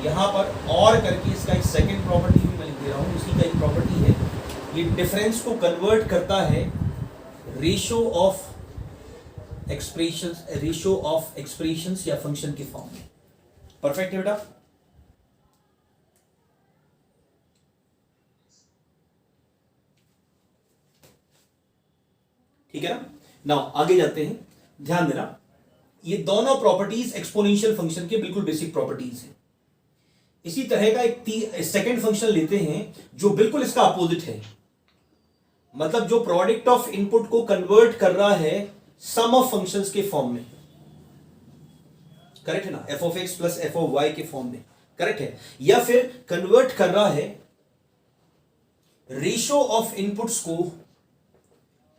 यहां पर और करके इसका एक सेकंड प्रॉपर्टी भी मैं लिख दे रहा हूं, उसी का एक प्रॉपर्टी है, ये डिफरेंस को कन्वर्ट करता है रेशियो ऑफ एक्सप्रेशंस या फंक्शन के फॉर्म में। परफेक्ट है बेटा? ठीक है ना? नाउ आगे जाते हैं, ध्यान देना, ये दोनों प्रॉपर्टीज एक्सपोनेंशियल फंक्शन के बिल्कुल बेसिक प्रॉपर्टीज हैं। इसी तरह का एक सेकंड फंक्शन लेते हैं जो बिल्कुल इसका अपोजिट है, मतलब जो प्रोडक्ट ऑफ इनपुट को कन्वर्ट कर रहा है सम ऑफ फंक्शंस के फॉर्म में। करेक्ट है ना? F of X plus F of Y के फॉर्म में। करेक्ट है? या फिर कन्वर्ट कर रहा है रेशियो ऑफ इनपुट्स को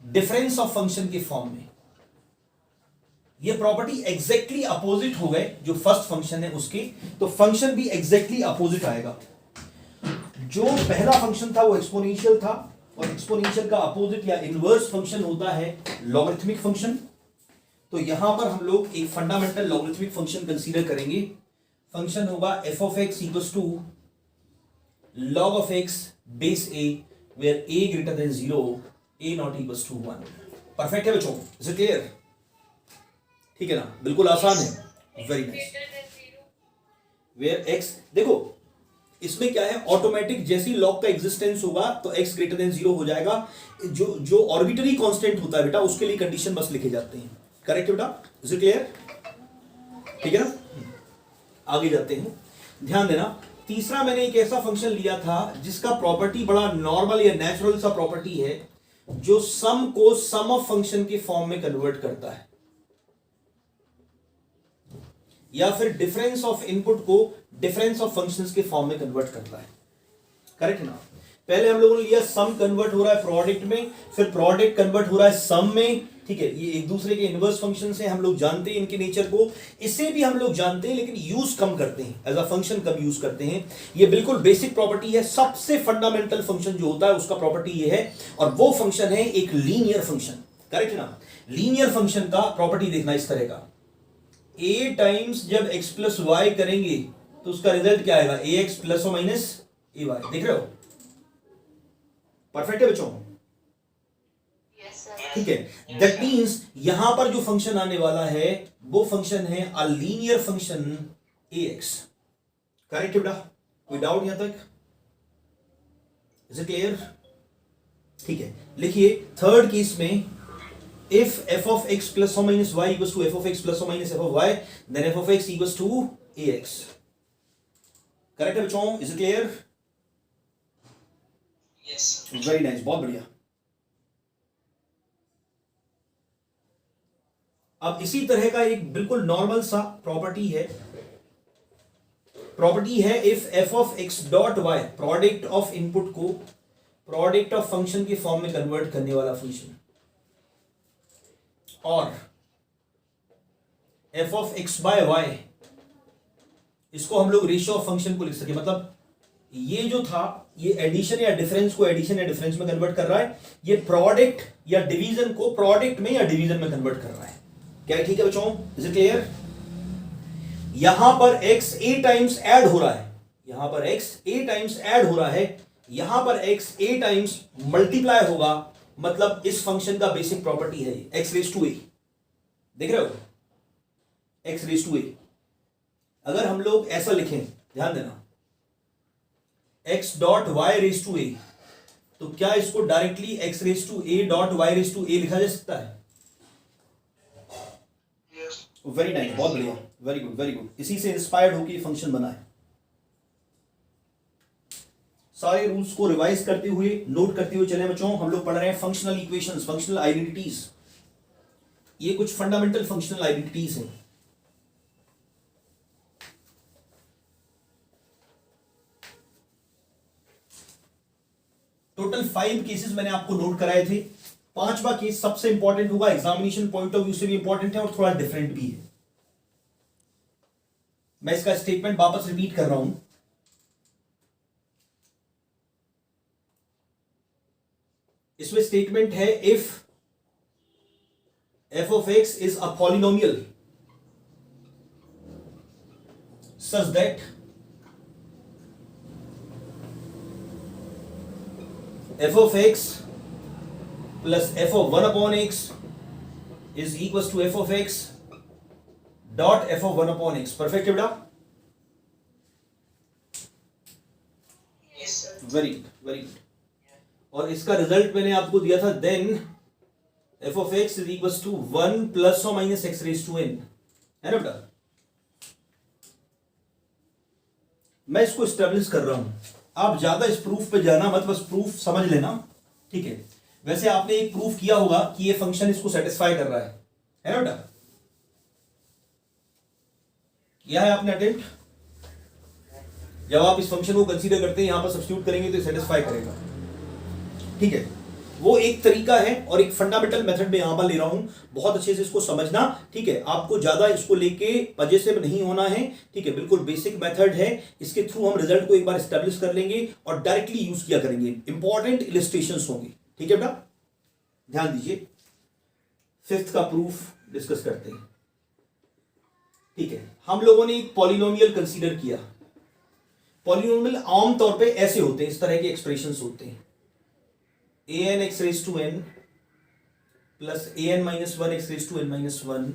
डिफरेंस ऑफ फंक्शन के फॉर्म में। ये प्रॉपर्टी एग्जैक्टली अपोजिट हो गए जो फर्स्ट फंक्शन है उसके, तो फंक्शन भी एग्जैक्टली अपोजिट आएगा। जो पहला फंक्शन था वो एक्सपोनेंशियल था, और एक्सपोनेंशियल का अपोजिट या इनवर्स फंक्शन होता है लॉगरिथमिक फंक्शन। तो यहां पर हम लोग एक फंडामेंटल लॉगरिथमिक फंक्शन कंसीडर करेंगे। फंक्शन होगा F of X equals to log of X base A where A greater than 0, A not equals to 1। Perfect है बच्चों? Is it clear? ठीक है ना? बिल्कुल आसान है। Very nice. वेयर एक्स, देखो इसमें क्या है, ऑटोमेटिक जैसी लॉग का एग्जिस्टेंस होगा तो x ग्रेटर देन 0 हो जाएगा। जो ऑर्बिटरी कांस्टेंट होता है बेटा उसके लिए कंडीशन बस लिखे जाते हैं। करेक्ट है बेटा? Is it clear? ठीक है ना? आगे जाते हैं, ध्यान देना। तीसरा मैंने एक ऐसा फंक्शन लिया था जिसका प्रॉपर्टी बड़ा नॉर्मल या नेचुरल सा प्रॉपर्टी है, जो सम को सम ऑफ फंक्शन के फॉर्म में कन्वर्ट करता है, या फिर डिफरेंस ऑफ इनपुट को डिफरेंस ऑफ फंक्शंस के फॉर्म में कन्वर्ट करता है। करेक्ट है ना? पहले हम लोगों ने लिया सम कन्वर्ट हो रहा है प्रोडक्ट में, फिर प्रोडक्ट कन्वर्ट हो रहा है सम में। ठीक है, ये एक दूसरे के इनवर्स फंक्शन से, हम लोग जानते हैं इनके नेचर को, इससे भी हम लोग जानते हैं लेकिन यूज कम करते हैं, एज अ फंक्शन कम यूज करते हैं। ये बिल्कुल बेसिक प्रॉपर्टी है, सबसे फंडामेंटल फंक्शन जो होता है उसका प्रॉपर्टी ये है, और वो फंक्शन है एक लीनियर फंक्शन। करेक्ट है ना? लीनियर फंक्शन का प्रॉपर्टी देखना इस तरह का, a टाइम्स जब x प्लस वाई करेंगे तो उसका रिजल्ट क्या आएगा, ए एक्स प्लस और माइनस ए वाई। देख रहे हो? परफेक्ट है बच्चों? ठीक है, दैट मींस यहां पर जो फंक्शन आने वाला है वो फंक्शन है a linear function A x. Correct है बेटा? कोई डाउट यहां तक? Is it clear? ठीक है, लिखिए थर्ड केस में if f of x plus or minus y equals to f of x plus or minus f of y, then f of x equals to ax. Correct है बच्चों? Is it clear? Yes. Very nice, बहुत बढ़िया। अब इसी तरह का एक बिल्कुल नॉर्मल सा प्रॉपर्टी है, if f of x dot y, product of input को प्रोडक्ट ऑफ फंक्शन के फॉर्म में कन्वर्ट करने वाला फंक्शन, और f of x by y, इसको हम लोग रेशियो ऑफ फंक्शन को लिख सके। मतलब ये जो था ये एडिशन या डिफरेंस को एडिशन या डिफरेंस में कन्वर्ट कर रहा है, ये प्रोडक्ट या डिवीजन को प्रोडक्ट में या डिवीजन में कन्वर्ट कर रहा है। क्या है? ठीक है बच्चों? Is it clear? यहां पर x a टाइम्स ऐड हो रहा है, यहां पर x a टाइम्स ऐड हो रहा है, यहां पर x a टाइम्स मल्टीप्लाई होगा, मतलब इस फंक्शन का बेसिक प्रॉपर्टी है x रेज टू ए। देख रहे हो? x raise to A. अगर हम लोग ऐसा लिखें, ध्यान देना, x dot Y raise to A, तो क्या इसको directly x raise to A dot Y raise to A लिखा जा सकता है? वेरी नाइस, बहुत बढ़िया, वेरी गुड वेरी गुड। इसी से इंस्पायर्ड होकर ये फंक्शन बना है। सारे रूल्स को रिवाइज करते हुए, नोट करते हुए चले बच्चों। हम लोग पढ़ रहे हैं फंक्शनल इक्वेशंस, फंक्शनल आइडेंटिटीज। ये कुछ फंडामेंटल फंक्शनल आइडेंटिटीज हैं। टोटल 5 केसेस मैंने आपको नोट कराए थे। 5वां केस सबसे इंपॉर्टेंट होगा, एग्जामिनेशन पॉइंट ऑफ व्यू से भी इंपॉर्टेंट है और थोड़ा डिफरेंट भी है। मैं इसका स्टेटमेंट वापस रिपीट कर रहा हूं। इसमें स्टेटमेंट है, if f of x is a polynomial such that F of X plus F of 1 upon X is equal to F of X dot F of 1 upon X. Perfect है बेटा? Very good, very good. और इसका result मैंने आपको दिया था, then F of X is equal to 1 plus और minus X raise to N, है ना बेटा? मैं इसको स्टेब्लिश कर रहा हूं, आप ज्यादा इस प्रूफ पे जाना मत, बस प्रूफ समझ लेना, ठीक है? वैसे आपने एक प्रूफ किया होगा कि ये फंक्शन इसको सेटिस्फाई कर रहा है ना बेटा? किया है आपने अटेम्प्ट? जब आप इस फंक्शन को कंसीडर करते हैं, यहां पर सब्स्टिट्यूट करेंगे तो सेटिस्फाई करेगा, ठीक है? वो एक तरीका है और एक फंडामेंटल मेथड में यहां पर ले रहा हूं, बहुत अच्छे से इसको समझना, ठीक है? आपको ज्यादा इसको लेके मजे से नहीं होना है, ठीक है? बिल्कुल बेसिक मेथड है, इसके थ्रू हम रिजल्ट को एक बार एस्टेब्लिश कर लेंगे और डायरेक्टली यूज किया करेंगे, इंपॉर्टेंट इलस्ट्रेशंस होंगे, ठीक है बेटा? ध्यान दीजिए, फिफ्थ का प्रूफ डिस्कस करते हैं, ठीक है? हम लोगों ने एक पॉलिनोमियल कंसीडर किया। पॉलिनोमियल आमतौर पे ऐसे होते हैं, इस तरह के एक्सप्रेशंस होते हैं, an x raised to n plus an minus 1 x raised to n minus 1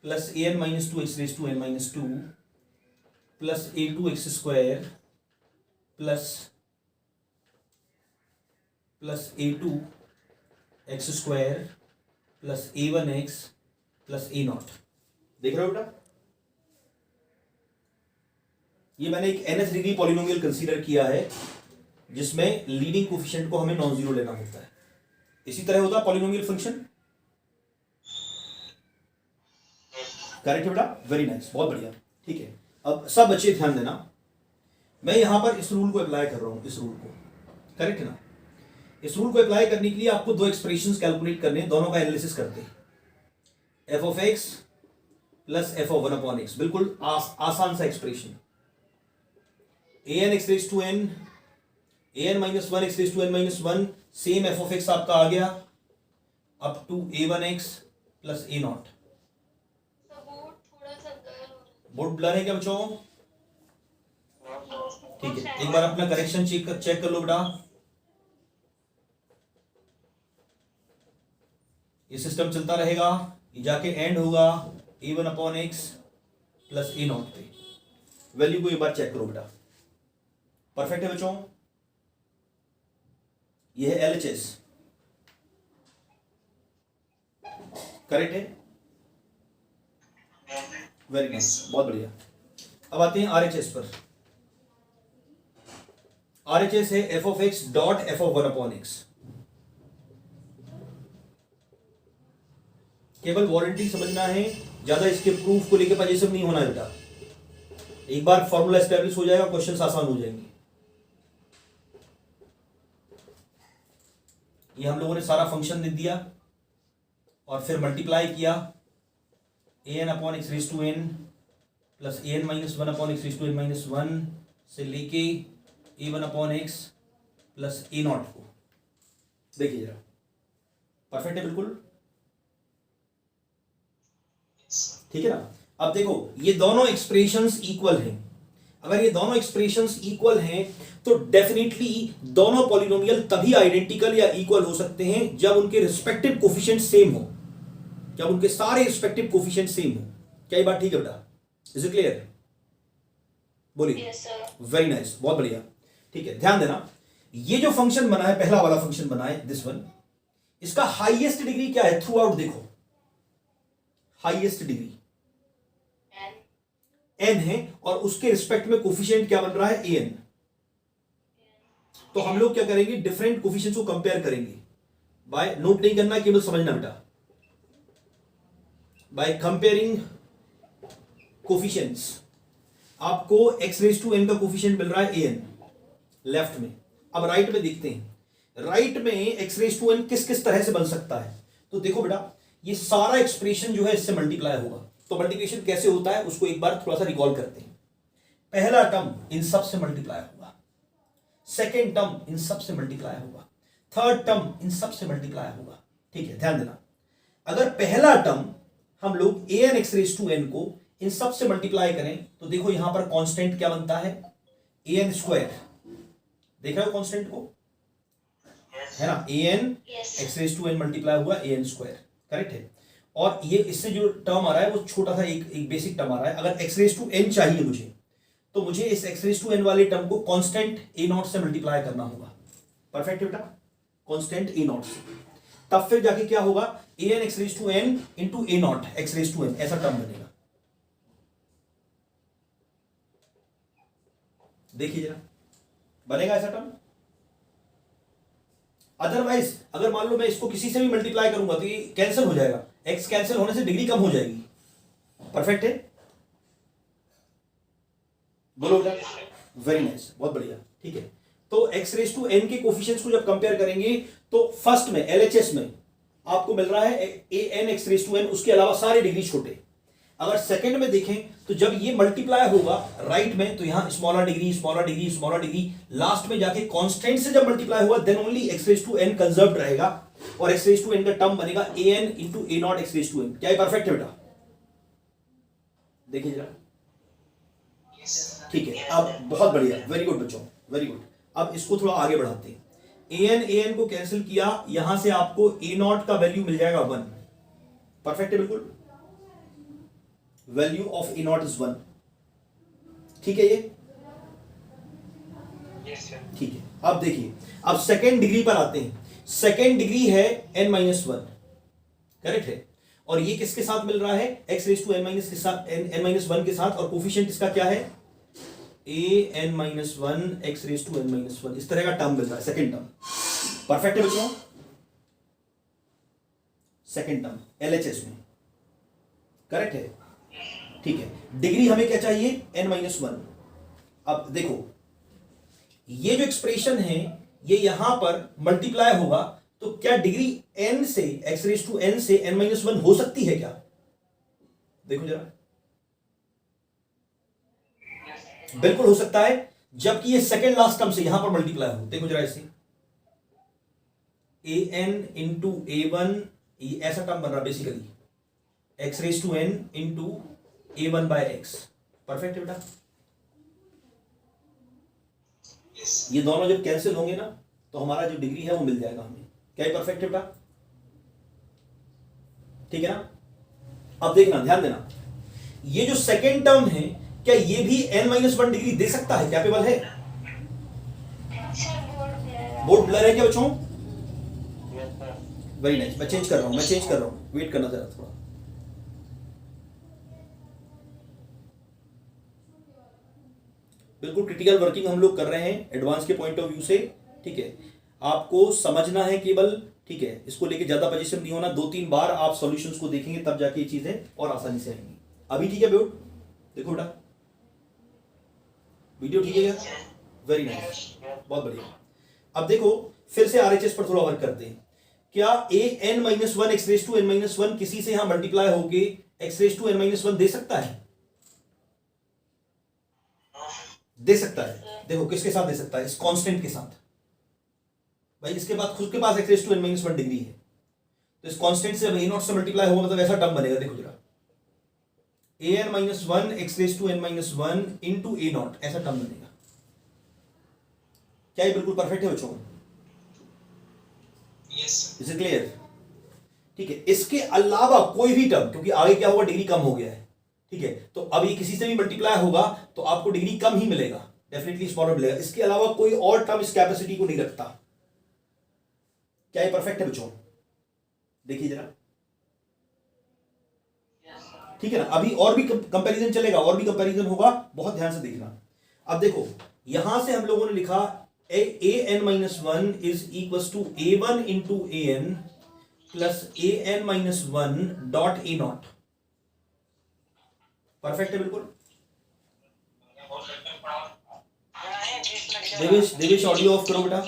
plus an minus 2 x raised to n minus 2 plus a2 x square plus a2 x square plus a1 x plus a not. देख रहे हो बेटा? ये मैंने एक nth degree polynomial consider किया है जिसमें लीडिंग कोफिशिएंट को हमें नॉन जीरो लेना होता है। इसी तरह होता है पॉलिनोमियल फंक्शन। करेक्ट है बेटा? वेरी नाइस, बहुत बढ़िया, ठीक है? अब सब बच्चे ध्यान देना, मैं यहां पर इस रूल को अप्लाई कर रहा हूं, इस रूल को, करेक्ट है ना? इस रूल को अप्लाई करने के लिए आपको दो एक्सप्रेशंस कैलकुलेट करने, दोनों का एनालिसिस करते हैं। F of X plus F of 1 upon x, बिल्कुल आसान सा expression. an x raised to n, an minus 1 x raised to n minus 1, same f of x आपका आ गया up to a1 x plus a नॉट। Board blur है क्या बच्चों? ठीक है, एक बार अपना करेक्शन चेक कर लो बेटा। ये सिस्टम चलता रहेगा, ये जाके एंड होगा a1 upon x plus a not पे। वैल्यू को एक बार चेक करो बेटा। परफेक्ट है बच्चों? ये है LHS, करेक्ट है? वेरी नाइस, बहुत बढ़िया। अब आते हैं RHS पर। RHS है f of X dot F of 1 upon x. केवल वारंटी समझना है, ज्यादा इसके प्रूफ को लेकर पजेसिव नहीं होना है बेटा। एक बार फॉर्मूला एस्टेब्लिश हो जाएगा, क्वेश्चन आसान हो जाएंगे। ये हम लोगों ने सारा फंक्शन दे दिया और फिर मल्टीप्लाई किया an upon x raise to n plus an minus 1 upon x raise to N minus 1 से लेके a1 upon x plus a nought को। देखिए जरा, परफेक्ट है बिल्कुल, ठीक है ना? अब देखो, ये दोनों एक्सप्रेशंस इक्वल हैं। अगर ये दोनों एक्सप्रेशंस इक्वल हैं तो डेफिनेटली दोनों पॉलिनोमियल तभी आइडेंटिकल या इक्वल हो सकते हैं जब उनके रिस्पेक्टिव कोफिशिएंट सेम हो, जब उनके सारे रिस्पेक्टिव कोफिशिएंट सेम हो। क्या ये बात ठीक है बेटा? Is it clear? बोलिए। वेरी नाइस, बहुत बढ़िया, ठीक है? ध्यान देना, ये जो फंक्शन बना है, पहला वाला फंक्शन बना है, दिस वन, इसका हाईएस्ट डिग्री क्या है थ्रू आउट? देखो, हाईएस्ट डिग्री n है और उसके रिस्पेक्ट में कोफिशिएंट क्या बन रहा है? an। तो हम लोग क्या करेंगे? डिफरेंट कोफिशिएंट्स को कंपेयर करेंगे बाय, नोट नहीं करना, केवल समझना बेटा, बाय कंपेयरिंग कोफिशिएंट्स। आपको x रेज टू n का कोफिशिएंट मिल रहा है an लेफ्ट में। अब राइट में देखते हैं, राइट में x रेज टू n किस किस तरह से बन सकता है। तो देखो बेटा, ये सारा एक्सप्रेशन जो है इससे मल्टीप्लाई होगा। तो मल्टीप्लिकेशन कैसे होता है उसको एक बार थोड़ा सा रिकॉल करते हैं। पहला टर्म इन सब से मल्टीप्लाई होगा, सेकेंड टर्म इन सब से मल्टीप्लाई होगा, थर्ड टर्म इन सब से मल्टीप्लाई होगा, ठीक है? ध्यान देना, अगर पहला टर्म हम लोग an x raise to n को इन सब से मल्टीप्लाई करें तो देखो यहां पर कांस्टेंट क्या बनता है? an square. देख रहे हो कांस्टेंट को? है ना, A N X raise to N multiply हुआ ए एन स्क्वायर, करेक्ट है। और ये इससे जो टर्म आ रहा है वो छोटा सा एक बेसिक टर्म आ रहा है। अगर एक्स रेज टू एन चाहिए मुझे, तो मुझे इस एक्स रेज टू एन वाले टर्म को कांस्टेंट ए नॉट से मल्टीप्लाई करना होगा। परफेक्ट बेटा, कांस्टेंट ए नॉट से, तब फिर जाके क्या होगा, A N X raise to N into A naught X raise to N, ऐसा टर्म बनेगा। देखिए जरा, बनेगा ऐसा टर्म। अदरवाइज अगर मान लो मैं इसको किसी से भी मल्टीप्लाई करूंगा तो ये कैंसिल हो जाएगा, एक्स कैंसिल होने से डिग्री कम हो जाएगी। परफेक्ट है, बोलो बेटा, वेरी नाइस, बहुत बढ़िया, ठीक है। तो एक्स रेज टू एन के कोफिशिएंट्स को जब कंपेयर करेंगे तो फर्स्ट में एलएचएस में आपको मिल रहा है A N X raise to N, उसके अलावा सारे डिग्री छोटे। अगर सेकंड में देखें तो जब ये मल्टीप्लाई होगा राइट में, तो यहां smaller degree smaller degree smaller degree, last में जाके कांस्टेंट से जब मल्टीप्लाई हुआ then only X raise to N conserved रहेगा, और एक्स रेज टू एन का टर्म बनेगा A N into A naught X raise to N. क्या ये परफेक्ट है बेटा? देखिए जरा, ठीक है। अब बहुत बढ़िया, वेरी गुड बच्चों, वेरी गुड। अब इसको थोड़ा आगे बढ़ाते हैं। ए एन को कैंसिल किया, यहां से आपको ए नॉट का वैल्यू मिल जाएगा 1। परफेक्ट है बिल्कुल, value of A not is 1, ठीक है ये, ठीक है। अब देखिए, अब सेकेंड डिग्री पर आते हैं। सेकेंड डिग्री है n माइनस 1, करेक्ट है। और ये किसके साथ मिल रहा है, x raise to N minus के साथ, n माइनस 1 के साथ, और कोफिशिएंट इसका क्या है, A N minus 1 X raise to N minus 1, इस तरह का टर्म मिल रहा है, सेकेंड टर्म। परफेक्ट है बच्चों, सेकेंड टर्म एलएचएस में, करेक्ट है, ठीक है। डिग्री हमें क्या चाहिए, n माइनस 1। अब देखो, ये जो एक्सप्रेशन है ये यहां पर मल्टीप्लाई होगा, तो क्या डिग्री n से x रेज टू n से n माइनस 1 हो सकती है क्या? देखो जरा, बिल्कुल हो सकता है, जबकि ये सेकेंड लास्ट टर्म से यहां पर मल्टीप्लाई हो। देखो जरा, ऐसे a N into a one, ऐसा टर्म बन रहा basically, x raise to N into a one by x. Perfect है बेटा, ये दोनों जब कैंसिल होंगे ना तो हमारा जो डिग्री है वो मिल जाएगा हमें। क्या ये परफेक्ट है बेटा? ठीक है ना। अब देखना, ध्यान देना, ये जो सेकेंड टर्म है क्या ये भी n माइनस 1 डिग्री दे सकता है, कैपेबल है? बोर्ड ब्लर है क्या बच्चों? वेरी नाइस, मैं चेंज कर रहा हूं, वेट करना जरा थोड़ा। बिल्कुल क्रिटिकल वर्किंग हम लोग कर रहे हैं एडवांस के पॉइंट ऑफ व्यू से, ठीक है। आपको समझना है केवल, ठीक है, इसको लेके ज्यादा पोजीशन नहीं होना। 2-3 बार आप सॉल्यूशंस को देखेंगे तब जाके ये चीजें और आसानी से आएंगी। अभी ठीक है बेटा? देखो बेटा, वीडियो ठीक है क्या? वेरी नाइस, बहुत बढ़िया। अब देखो, फिर से आरएचएस पर थोड़ा वर्क करते हैं। क्या A N minus 1 X raise to N minus 1 किसी से यहां मल्टीप्लाई होके X raise to N minus 1 दे सकता है? दे सकता है। देखो किसके साथ दे सकता है, इस कांस्टेंट के साथ। भाई इसके बाद खुद के पास X raise to N minus 1 degree है, तो इस कांस्टेंट से ए नॉट से मल्टीप्लाई होगा मतलब ऐसा टर्म बनेगा। देखो जरा, A N minus 1 X raise to N minus 1 into A naught, ऐसा टर्म बनेगा। क्या ये बिल्कुल परफेक्ट है बच्चों? Is it clear? ठीक है। इसके अलावा कोई भी टर्म, क्योंकि आगे क्या होगा, डिग्री कम हो गया है, ठीक है, तो अब ये किसी से भी मल्टीप्लाई होगा तो आपको डिग्री कम ही मिलेगा, डेफिनेटली स्मॉलर मिलेगा। इसके अलावा कोई और टर्म इस कैपेसिटी को नहीं रखता। क्या ये परफेक्ट है बच्चों? देखिए जरा, ठीक है ना। अभी और भी कंपैरिजन चलेगा, और भी कंपैरिजन होगा, बहुत ध्यान से देखना। अब देखो, यहां से हम लोगों ने लिखा A N minus 1 is equal to A one into A N plus A N minus 1 dot A naught. Perfect है बिल्कुल। देवेश ऑडियो ऑफ करो बेटा।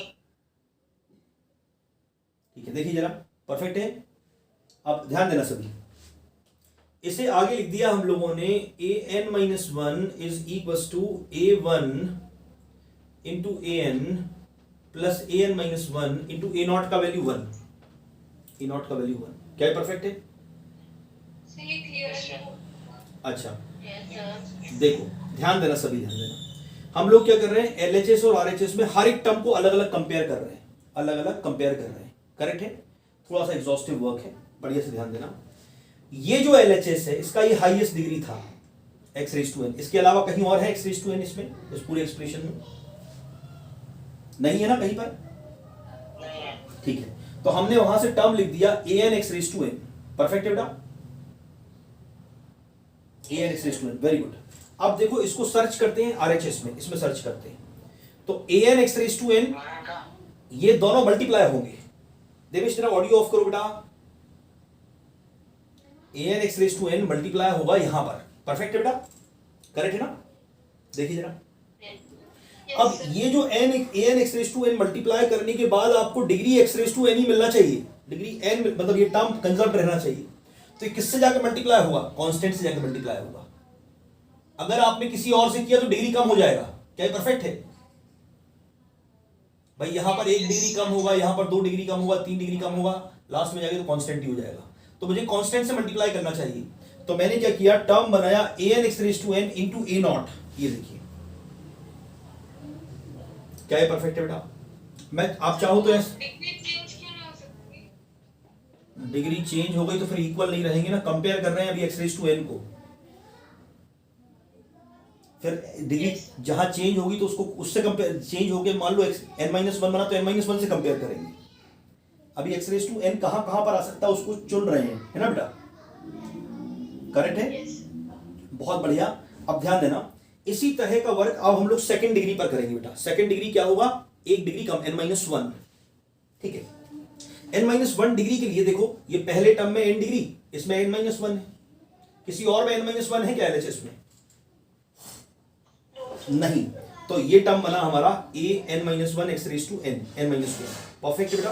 ठीक है, देखिए जरा, परफेक्ट है। अब ध्यान देना सभी, इसे आगे लिख दिया हम लोगों ने, A N minus 1 is equal to A one into A N plus A N minus 1 into A naught का वैल्यू 1, ए नॉट का वैल्यू 1। क्या परफेक्ट है? अच्छा, देखो ध्यान देना सभी, ध्यान देना। हम लोग क्या कर रहे हैं, एलएचएस और आरएचएस में हर एक टर्म को अलग अलग कंपेयर कर रहे हैं। अलग अलग कंपेयर कर रहे हैं, करेक्ट है। थोड़ा सा एग्जॉस्टिव वर्क है, बढ़िया से ध्यान देना। ये जो LHS है इसका ये हाईएस्ट डिग्री था x रेज टू n, इसके अलावा कहीं और है x रेज टू n इसमें, इस पूरे एक्सप्रेशन में नहीं है ना कहीं पर, ठीक है। तो हमने वहां से टर्म लिख दिया an x raise to n, perfect है बेटा, an x raise to n, very good. अब देखो इसको सर्च करते हैं RHS में, इसमें सर्च करते हैं तो an x raise to n ये दोनों मल्टीप्लाई होंगे। देवेश तेरा ऑडियो ऑफ करो बेटा। an x raise to n multiply होगा यहां पर, परफेक्ट है बेटा, करेक्ट है ना। देखिए जरा, अब ये जो an x raise to n multiply करने के बाद आपको degree x raise to n ही मिलना चाहिए, डिग्री n मतलब ये टर्म कंजर्व रहना चाहिए। तो ये किससे जाकर मल्टीप्लाई होगा, कांस्टेंट से जाकर मल्टीप्लाई होगा। अगर आपने किसी और से किया तो डिग्री कम हो जाएगा, क्या ये परफेक्ट है भाई। यहां पर 1 डिग्री कम होगा, यहां पर 2 डिग्री कम होगा, 3 डिग्री कम होगा, लास्ट में जाके तो कांस्टेंट ही हो जाएगा। तो मुझे कांस्टेंट से मल्टीप्लाई करना चाहिए, तो मैंने क्या किया, टर्म बनाया an x raise to n into a nought. ये देखिए क्या है, परफेक्ट है बेटा। मैं आप चाहो तो डिग्री चेंज हो गई तो फिर इक्वल नहीं रहेंगे ना, कंपेयर कर रहे हैं अभी x रेज टू n को, फिर डिग्री जहां चेंज होगी तो उसको उससे कंपेयर, चेंज होके मान लो n-1 बना तो n-1 से कंपेयर करेंगे। अभी x रेज टू n कहां कहां पर आ सकता है उसको चुन रहे हैं, है ना बेटा, करेक्ट है, बहुत बढ़िया। अब ध्यान देना, इसी तरह का वर्क अब हम लोग सेकंड डिग्री पर करेंगे बेटा। सेकंड डिग्री क्या होगा, 1 डिग्री कम, n-1, ठीक है। n-1 डिग्री के लिए देखो, ये पहले टर्म में n डिग्री, इसमें n-1 है, किसी और में n-1 है क्या LHS में, नहीं। तो ये टर्म बना हमारा an-1 x raise to n, n-1, perfect बेटा,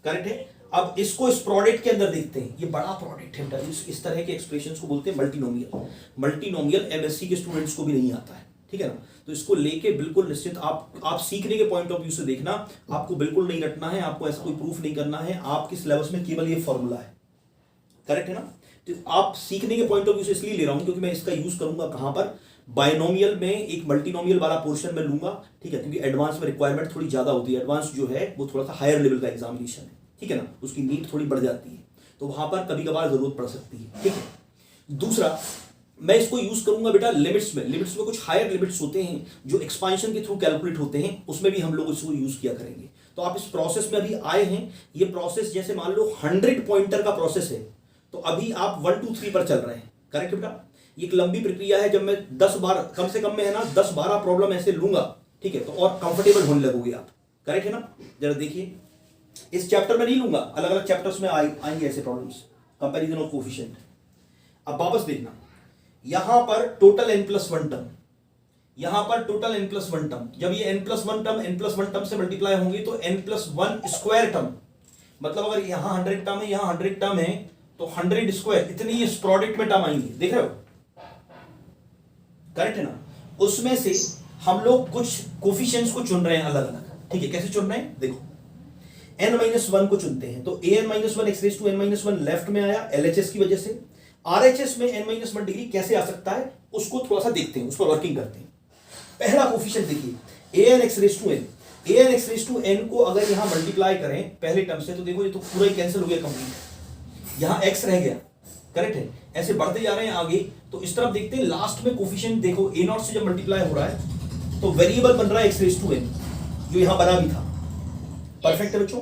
करेक्ट है। अब इसको इस प्रोडक्ट के अंदर देखते हैं, ये बड़ा प्रोडक्ट है बेटा, इस तरह के एक्सप्रेशंस को बोलते हैं मल्टीनोमियल। मल्टीनोमियल MSc के स्टूडेंट्स को भी नहीं आता है, ठीक है ना। तो इसको लेके बिल्कुल निश्चित आप सीखने के पॉइंट ऑफ व्यू से देखना, आपको बिल्कुल नहीं रटना है, आपको ऐसा कोई प्रूफ नहीं करना है, आपके सिलेबस में केवल ये फॉर्मूला है, करेक्ट है ना। तो आप सीखने के पॉइंट ऑफ व्यू से इसलिए ले रहा हूं क्योंकि मैं इसका यूज करूंगा कहां पर, बाइनोमियल में एक मल्टीनोमियल वाला पोर्शन में लूंगा, ठीक है, क्योंकि एडवांस में रिक्वायरमेंट थोड़ी ज्यादा होती है। एडवांस जो है वो थोड़ा सा हायर लेवल का एग्जामिनेशन है, ठीक है ना, उसकी नीड थोड़ी बढ़ जाती है, तो वहां पर कभी कभार जरूरत पड़ सकती है, ठीक है। दूसरा, मैं इसको यूज करूंगा बेटा लिमिट्स में। लिमिट्स में कुछ हायर लिमिट्स होते हैं जो एक्सपांशन के थ्रू कैलकुलेट होते हैं, उसमें भी हम लोग इसको यूज किया करेंगे। तो आप इस प्रोसेस में अभी आए हैं, ये प्रोसेस जैसे मान लो 100 पॉइंटर का प्रोसेस है, तो अभी आप 1 2 3 पर चल रहे हैं, करेक्ट बेटा। ये एक लंबी प्रक्रिया है, जब मैं 10 बार कम से कम में है ना 10-12 प्रॉब्लम ऐसे लूंगा, ठीक है, तो और कंफर्टेबल होने लगोगे आप, करेक्ट है ना। जरा देखिए, इस चैप्टर में नहीं लूंगा, अलग अलग चैप्टर्स में आएंगे ऐसे प्रॉब्लम्स, कंपैरिजन ऑफ कोफिशिएंट। अब वापस देखना, यहां पर टोटल n+1 टर्म, यहां पर टोटल n+1 टर्म, जब ये n+1 टर्म n+1 टर्म से मल्टीप्लाई होंगे तो n+1 स्क्वायर टर्म, मतलब अगर यहां 100 टर्म है, यहां 100 टर्म है, तो 100 स्क्वायर इतनी इस प्रोडक्ट में टर्म आएंगे, देख रहे हो, करेक्ट है ना। उसमें से हम लोग कुछ कोफिशिएंट्स को चुन रहे हैं अलग अलग, ठीक है। कैसे चुन रहे हैं, देखो n-1 को चुनते हैं, तो an-1 x raise to n-1 left में आया LHS की वजह से। RHS में n-1 डिग्री कैसे आ सकता है उसको थोड़ा सा देखते हैं, उस पर वर्किंग करते हैं। पहला कोफिशिएंट देखिए an x raise to n, an x raise to n को अगर यहां मल्टीप्लाई करें पहले टर्म से, तो देखो ये तो पूरा ही कैंसिल हो गया कंप्लीट, यहां x रह गया, करेक्ट है। ऐसे बढ़ते जा रहे हैं आगे, तो इस तरफ देखते हैं लास्ट में कोफिशिएंट देखो, a0 से जब मल्टीप्लाई हो रहा है तो वेरिएबल बन रहा है x रेज टू n, जो यहां बना भी था, परफेक्ट है बच्चों।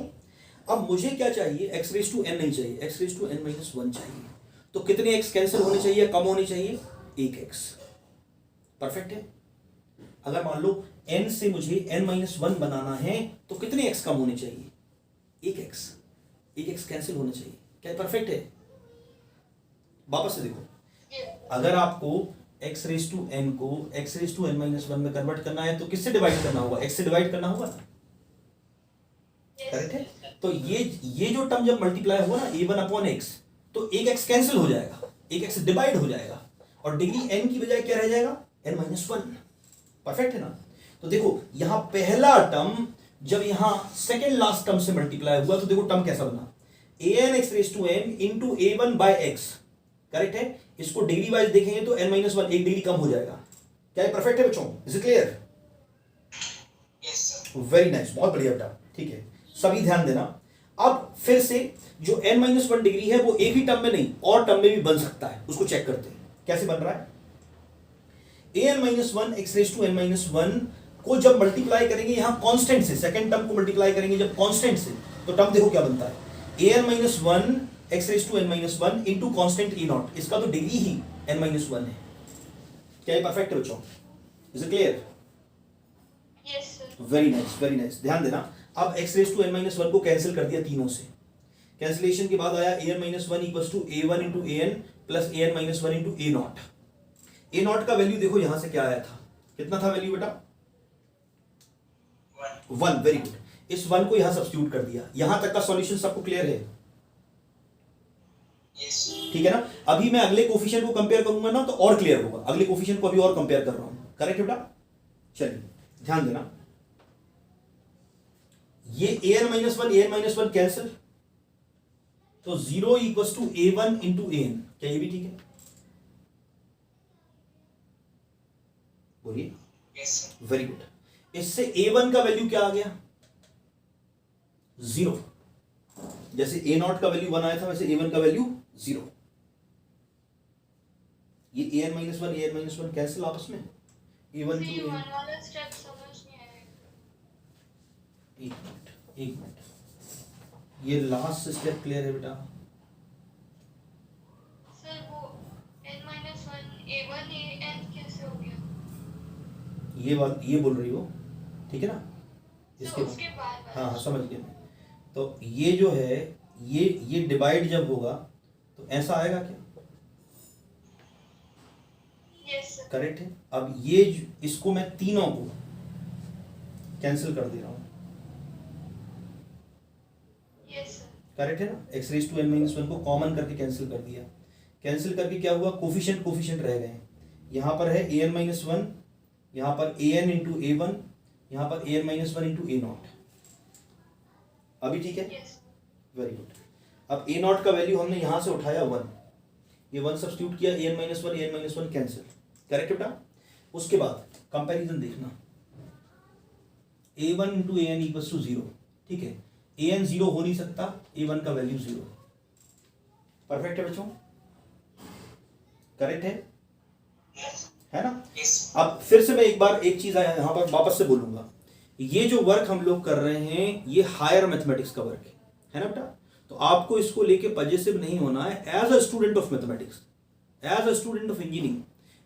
अब मुझे क्या चाहिए, x रेज टू n नहीं चाहिए, x रेज टू n-1 चाहिए। तो कितने x कैंसिल होने चाहिए, कम होने चाहिए, 1x, परफेक्ट है। अगर मान लो n से मुझे n-1 बनाना है तो कितने x कम होने चाहिए, 1x, 1x कैंसिल होने चाहिए, क्या परफेक्ट है। वापस से देखो, अगर आपको x रेज टू n को x रेज टू n-1 में कन्वर्ट करना है तो किससे डिवाइड करना होगा, x से डिवाइड करना होगा ना, करेक्ट है। तो ये जो टर्म जब मल्टीप्लाई हुआ ना a1/x, तो 1x कैंसिल हो जाएगा, 1x डिवाइड हो जाएगा, और डिग्री n की बजाय क्या रह जाएगा, n-1, परफेक्ट है ना। तो देखो यहां पहला टर्म जब यहां सेकेंड लास्ट टर्म से मल्टीप्लाई हुआ, तो देखो टर्म कैसा बना, an x raise to n into a1/x, correct है। इसको डिग्री वाइज देखेंगे तो n-1 1 डिग्री कम हो जाएगा, क्या ये परफेक्ट है बच्चों, is it clear, yes sir. Very nice, बहुत बढ़िया बेटा, ठीक है। सभी ध्यान देना। अब फिर से जो n-1 डिग्री है वो एक ही टर्म में नहीं और टर्म में भी बन सकता है, उसको चेक करते हैं कैसे बन रहा है। an-1 x raise to n-1 को जब मल्टीप्लाई करेंगे यहां कांस्टेंट से, सेकंड टर्म को मल्टीप्लाई करेंगे जब कांस्टेंट से, तो टर्म देखो क्या बनता है, an-1 x raise to n-1 into constant e0, इसका तो डिग्री ही n-1 है। क्या ये परफेक्ट है बच्चों? Is it clear? Yes sir. Very nice, very nice, ध्यान देना। अब x रेज टू n-1 को कैंसिल कर दिया तीनों से, कैंसिलेशन के बाद आया an-1 equals to a1 into an plus an-1 into a0। a0 का वैल्यू देखो यहां से क्या आया था, कितना था वैल्यू बेटा? 1। वेरी गुड, इस 1 को यहां सब्स्टिट्यूट कर दिया। यहां तक का सॉल्यूशन सबको क्लियर है? ठीक है ना। अभी मैं अगले कोफिशिएंट को कंपेयर करूंगा ना तो और क्लियर होगा, अगले कोफिशिएंट को अभी और कंपेयर कर रहा हूं। करेक्ट बेटा? चलिए ध्यान देना, ये an-1 कैंसिल, तो 0 equals to a1 into an, क्या ये भी ठीक है? बोलिए। वेरी गुड, इससे a1 का वैल्यू क्या आ गया? 0। जैसे a0 का वैल्यू 1 आया था वैसे a1 का वैल्यू 0। ये an-1 कैंसिल आपस में, a1 ये टू an। वन वाला स्टेप समझ नहीं आया। एक मिनट, ये लास्ट स्टेप क्लियर है बेटा? सर वो n-1 a1 an कैसे हो गया? ये बात ये बोल रही हो, ठीक है ना? सर उसके बाद हाँ समझ गया मैं। तो ये जो है ये डिवाइड जब होगा तो ऐसा आएगा क्या? Yes sir. करेक्ट है। अब ये इसको मैं तीनों को कैंसिल कर दे रहा हूं, यस सर। करेक्ट है ना। x रेज टू n-1 को कॉमन करके कैंसिल कर दिया, कैंसिल करके क्या हुआ, कोफिशिएंट रह गए। यहां पर है an-1, यहां पर an इंटू a1, यहां पर an-1 इंटू a0। अभी ठीक है? यस। Very good. अब a0 का वैल्यू हमने यहां से उठाया 1, ये 1 सब्स्टिट्यूट किया, an-1 कैंसिल। करेक्ट बेटा? उसके बाद कंपैरिजन देखना, a1 into an equals to 0, ठीक है। an 0 हो नहीं सकता, a1 का वैल्यू 0। परफेक्ट है बच्चों? करेक्ट है ना? अब फिर से मैं एक चीज यहां पर वापस से बोलूंगा, ये जो वर्क हम लोग कर रहे हैं ये हायर मैथमेटिक्स का वर्क है ना बेटा? तो आपको इसको लेके पॉजिटिव नहीं होना है। As a student of mathematics, as a student of engineering,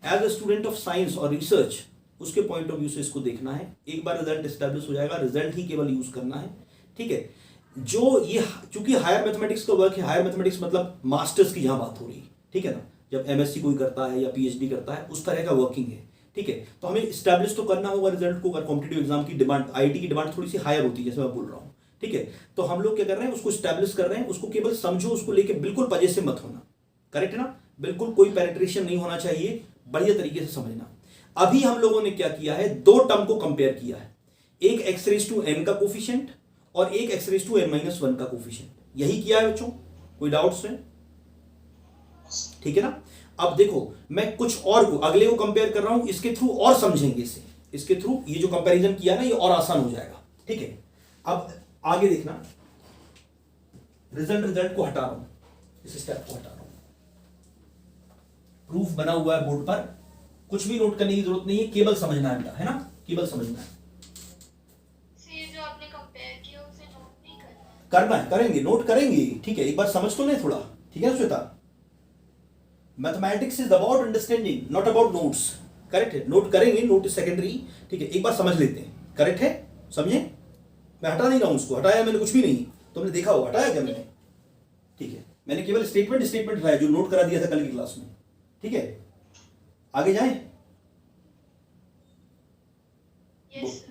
as a student of science और रिसर्च, उसके पॉइंट ऑफ व्यू से इसको देखना है। एक बार रिजल्ट एस्टैब्लिश हो जाएगा, रिजल्ट ही केवल यूज करना है, ठीक है। जो ये चूंकि हायर मैथमेटिक्स का वर्क है, हायर मैथमेटिक्स मतलब मास्टर्स की जहां बात हो रही है, ठीक है ना, जब एमएससी कोई करता है या पीएचडी करता है उस तरह का वर्किंग है, ठीक है। तो हमें स्टैब्लिश तो करना होगा रिजल्ट को। अगर कॉम्पिटिटिव एग्जाम की डिमांड, आईटी की डिमांड थोड़ी सी हायर होती है जैसे मैं बोल रहा हूँ, ठीक है। तो हम लोग क्या कर रहे हैं, उसको स्टैब्लिश कर रहे हैं, उसको केवल समझो, उसको लेके बिल्कुल पॉजिटिव मत होना। करेक्ट है ना? बिल्कुल कोई पेनिट्रेशन नहीं होना चाहिए, बढ़िया तरीके से समझना। अभी हम लोगों ने क्या किया है, दो टर्म को कंपेयर किया है, एक एक्स रेज टू n का कोफिशिएंट और एक एक्स रेज टू n-1 का कोफिशिएंट। यही किया है बच्चों, कोई डाउट्स है? ठीक है ना। अब देखो मैं कुछ और को अगले को कंपेयर कर रहा हूं, इसके थ्रू और समझेंगे इसे, इसके थ्रू ये जो कंपैरिजन किया ना ये और आसान हो जाएगा, ठीक है। अब आगे देखना, रिजल्ट को हटा रहा हूं, इस स्टेप को हटा रहा हूं। प्रूफ बना हुआ है बोर्ड पर, कुछ भी नोट करने की जरूरत नहीं है, केवल समझना है बेटा, है ना, केवल समझना है। ये जो आपने कंपेयर किया उसे नोट नहीं करना करना है, करेंगे, नोट करेंगे, ठीक है। एक बार समझ तो नहीं थोड़ा, ठीक है ना Shweta? Mathematics is about understanding, not about notes. Correct है? नोट करेंगे, नोट इज सेकेंडरी, ठीक है। एक बार समझ लेते हैं, करेक्ट है? समझे? मैं हटा नहीं रहा हूं उसको, हटाया मैंने कुछ भी नहीं, तुमने देखा होगा हटाया क्या मैंने? ठीक है, मैंने केवल स्टेटमेंट हटाया जो नोट करा दिया था कल की क्लास में, ठीक है। आगे जाएं,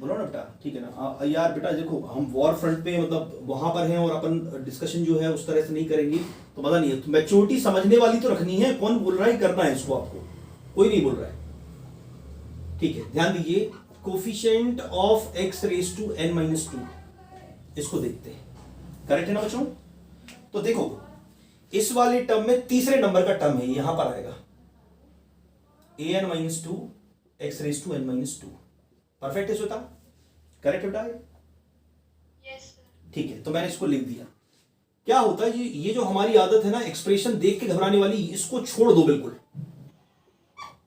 बोलो ना बेटा, ठीक है ना। यार बेटा देखो, हम वॉर फ्रंट पे मतलब वहां पर हैं और अपन डिस्कशन जो है उस तरह से नहीं करेंगे तो मजा नहीं है। तो मैच्योरिटी समझने वाली तो रखनी है, कौन बोल रहा है करना है इसको, आपको कोई नहीं बोल रहा है, ठीक है। ध्यान दीजिए, coefficient of x raise to n-2, इसको देखते हैं। करेक्ट है ना बच्चों? तो देखो इस वाले टर्म में तीसरे नंबर का टर्म है, यहां पर आएगा an-2 x raise to n-2। Perfect है श्वेता? करेक्ट बेटा? Yes sir. ठीक है, तो मैंने इसको लिख दिया। क्या होता है ये जो हमारी आदत है ना एक्सप्रेशन देख के घबराने वाली, इसको छोड़ दो बिल्कुल।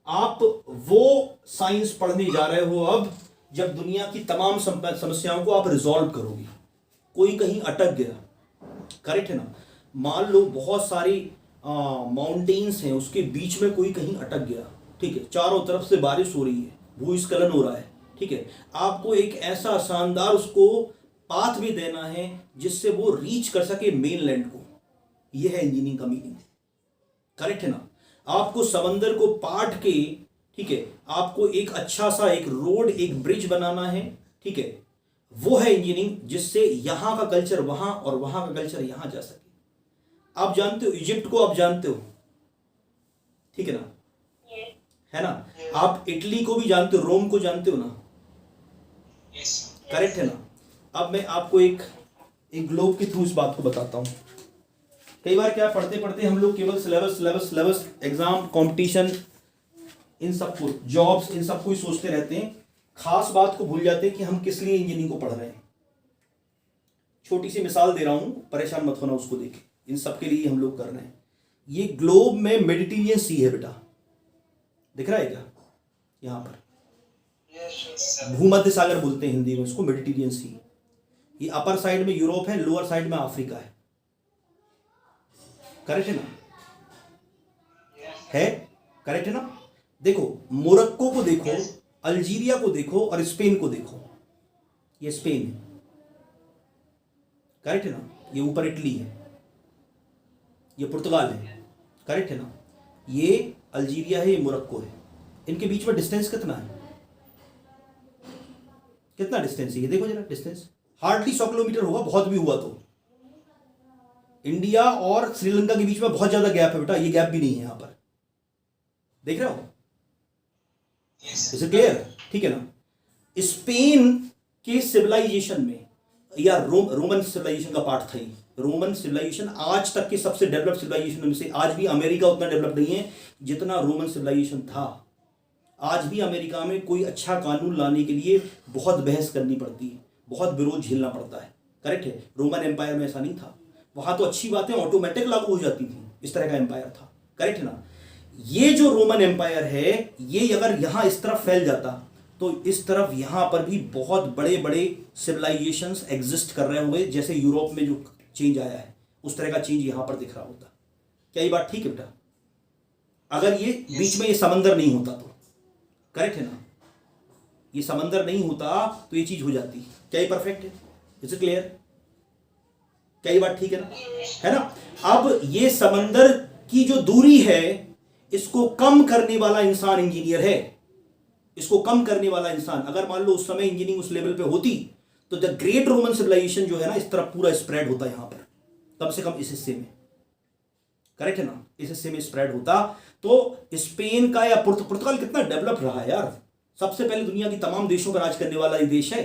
आप वो साइंस पढ़ने जा रहे हो अब जब दुनिया की तमाम समस्याओं को आप रिजॉल्व करोगे। कोई कहीं अटक गया, करेक्ट है ना? मान लो बहुत सारी माउंटेन्स हैं, उसके बीच में कोई कहीं अटक गया, ठीक है, चारों तरफ से बारिश हो रही है, भूस्खलन हो रहा है, ठीक है, आपको एक ऐसा शानदार उसको पाथ भी देना है जिससे वो रीच कर सके मेनलैंड को। यह है इंजीनियरिंग का मीनिंग, करेक्ट है ना? आपको समंदर को पाट के, ठीक है, आपको एक अच्छा सा एक रोड, एक ब्रिज बनाना है, ठीक है, वो है इंजीनियरिंग, जिससे यहां का कल्चर वहां और वहां का कल्चर यहां जा सके। आप जानते हो इजिप्ट को, आप जानते हो, ठीक है ना? है ना? आप इटली को भी जानते हो, रोम को जानते हो ना? करेक्ट है ना? अब मैं आपको एक ग्लोब के थ्रू इस बात को बताता हूं। कई बार क्या पढ़ते पढ़ते हम लोग केवल सिलेबस, एग्जाम, कंपटीशन, इन सबको, जॉब्स, इन सबको ही सोचते रहते हैं, खास बात को भूल जाते हैं कि हम किस लिए इंजीनियरिंग को पढ़ रहे हैं। छोटी सी मिसाल दे रहा हूं, परेशान मत होना उसको देखे, इन सब के लिए हम लोग कर रहे हैं। ये ग्लोब में मेडिटेरियन सी है बेटा, दिख रहा है क्या? यहां पर भूमध्य सागर बोलते हैं हिंदी में उसको, मेडिटेरियन सी। ये अपर साइड में यूरोप है, लोअर साइड में अफ्रीका है, करेक्ट है ना? है, करेक्ट है ना? देखो मोरक्को को देखो, अल्जीरिया को देखो और स्पेन को देखो। ये स्पेन है, करेक्ट है ना? ये ऊपर इटली है, ये पुर्तगाल है, करेक्ट है ना? ये अल्जीरिया है, ये मोरक्को है। इनके बीच में डिस्टेंस कितना है? कितना डिस्टेंस है ये देखो जरा, डिस्टेंस हार्डली 100 किलोमीटर होगा, बहुत भी हुआ तो। इंडिया और श्रीलंका के बीच में बहुत ज्यादा गैप है बेटा, ये गैप भी नहीं है यहां पर, देख रहे हो? Is it clear? ठीक है ना? स्पेन के सिविलाइजेशन में, या रोमन सिविलाइजेशन का पार्ट था ये। रोमन सिविलाइजेशन आज तक के सबसे डेवलप्ड सिविलाइजेशन में से, आज भी अमेरिका उतना डेवलप नहीं है जितना रोमन सिविलाइजेशन था। आज भी अमेरिका में कोई अच्छा कानून लाने के लिए बहुत बहस करनी पड़ती है, बहुत विरोध झेलना पड़ता है, करेक्ट है? रोमन एम्पायर में ऐसा नहीं था, वहां तो अच्छी बातें ऑटोमेटिक लागू हो जाती थी, इस तरह का एम्पायर था, करेक्ट है ना? ये जो रोमन एम्पायर है, ये अगर यहां इस तरफ फैल जाता तो इस तरफ यहां पर भी बहुत बड़े बड़े सिविलाइजेशंस एग्जिस्ट कर रहे होंगे, जैसे यूरोप में जो चेंज आया है उस तरह का चेंज यहां पर दिख रहा होता। क्या ये बात ठीक है बेटा? अगर ये बीच में ये समंदर नहीं होता तो, करेक्ट है ना? ये समंदर नहीं होता तो ये चीज हो जाती। क्या ये परफेक्ट है? Is it clear? क्या ये बात ठीक है ना? है ना? अब ये समंदर की जो दूरी है, इसको कम करने वाला इंसान इंजीनियर है। इसको कम करने वाला इंसान, अगर मान लो उस समय इंजीनियरिंग उस लेवल पे होती तो द ग्रेट रोमन सिविलाइजेशन जो है ना, इस तरफ पूरा स्प्रेड होता यहां पर, कम से कम इस हिस्से में, करेक्ट है ना? इस हिस्से में स्प्रेड होता तो स्पेन का या पुर्तगाल कितना डेवलप रहा है यार, सबसे पहले दुनिया की तमाम देशों पर राज करने वाला ये देश है।